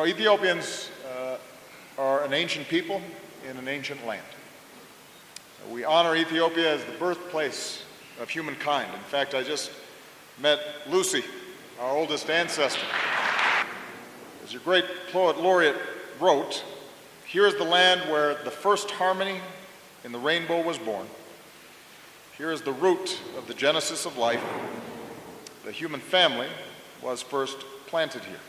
Ethiopians are an ancient people in an ancient land. We honor Ethiopia as the birthplace of humankind. In fact, I just met Lucy, our oldest ancestor. As your great poet laureate wrote, "Here is the land where the first harmony in the rainbow was born. Here is the root of the genesis of life. The human family was first planted here."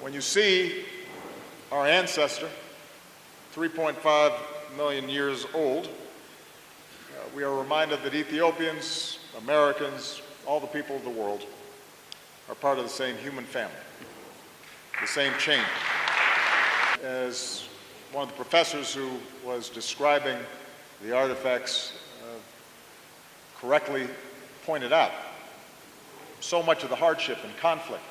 When you see our ancestor, 3.5 million years old, we are reminded that Ethiopians, Americans, all the people of the world are part of the same human family, the same chain. As one of the professors who was describing the artifacts correctly pointed out, so much of the hardship and conflict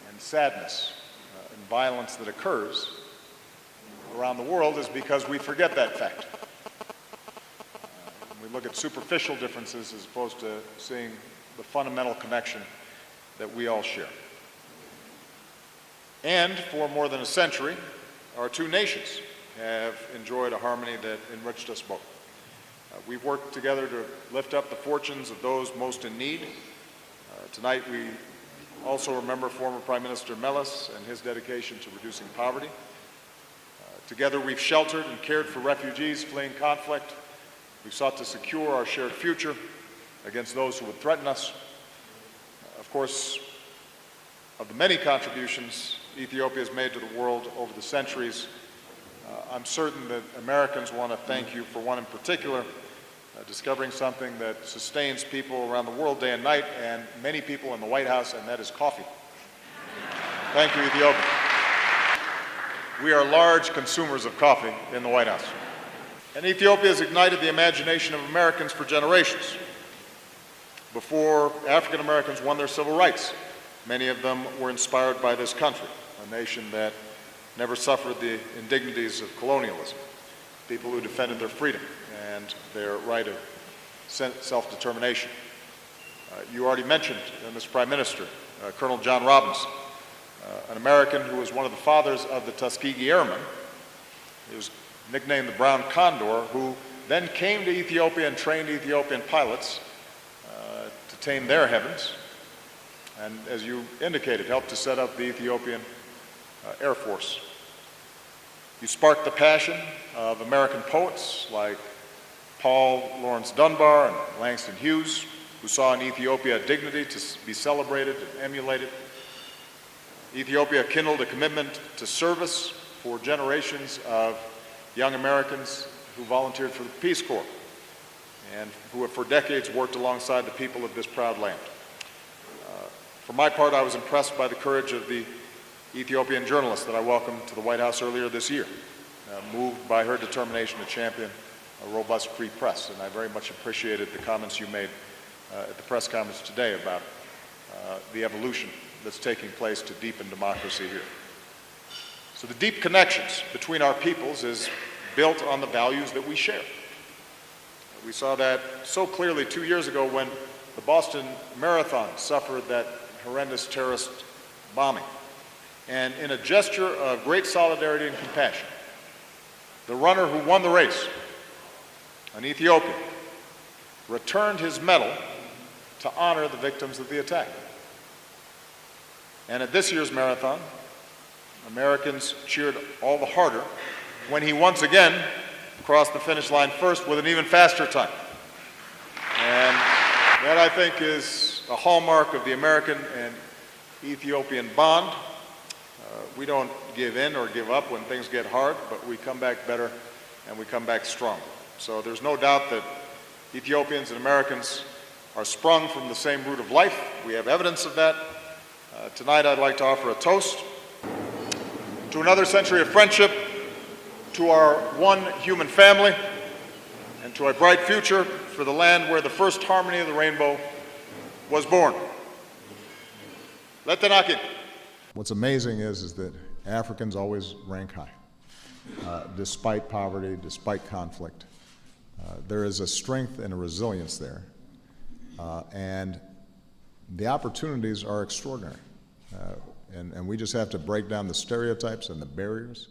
and sadness and violence that occurs around the world is because we forget that fact. We look at superficial differences as opposed to seeing the fundamental connection that we all share. And for more than a century, our two nations have enjoyed a harmony that enriched us both. We've worked together to lift up the fortunes of those most in need. Tonight we also remember former Prime Minister Meles and his dedication to reducing poverty. Together we've sheltered and cared for refugees fleeing conflict. We've sought to secure our shared future against those who would threaten us. Of course, of the many contributions Ethiopia has made to the world over the centuries, I'm certain that Americans want to thank you for one in particular, discovering something that sustains people around the world day and night, and many people in the White House, and that is coffee. Thank you, Ethiopia. We are large consumers of coffee in the White House. And Ethiopia has ignited the imagination of Americans for generations. Before African Americans won their civil rights, many of them were inspired by this country, a nation that never suffered the indignities of colonialism, people who defended their freedom and their right of self-determination. You already mentioned, Mr. Prime Minister, Colonel John Robinson, an American who was one of the fathers of the Tuskegee Airmen. He was nicknamed the Brown Condor, who then came to Ethiopia and trained Ethiopian pilots to tame their heavens, and as you indicated, helped to set up the Ethiopian Air Force. You sparked the passion of American poets like Paul Laurence Dunbar and Langston Hughes, who saw in Ethiopia a dignity to be celebrated and emulated. Ethiopia kindled a commitment to service for generations of young Americans who volunteered for the Peace Corps and who have for decades worked alongside the people of this proud land. For my part, I was impressed by the courage of the Ethiopian journalist that I welcomed to the White House earlier this year, moved by her determination to champion a robust free press, and I very much appreciated the comments you made at the press conference today about the evolution that's taking place to deepen democracy here. So the deep connections between our peoples is built on the values that we share. We saw that so clearly 2 years ago when the Boston Marathon suffered that horrendous terrorist bombing. And in a gesture of great solidarity and compassion, the runner who won the race, an Ethiopian, returned his medal to honor the victims of the attack. And at this year's marathon, Americans cheered all the harder when he once again crossed the finish line first with an even faster time. And that, I think, is a hallmark of the American and Ethiopian bond. We don't give in or give up when things get hard, but we come back better and we come back stronger. So there's no doubt that Ethiopians and Americans are sprung from the same root of life. We have evidence of that. Tonight I'd like to offer a toast to another century of friendship, to our one human family, and to a bright future for the land where the first harmony of the rainbow was born. Let the knocking. What's amazing is that Africans always rank high, despite poverty, despite conflict. There is a strength and a resilience there, and the opportunities are extraordinary. And we just have to break down the stereotypes and the barriers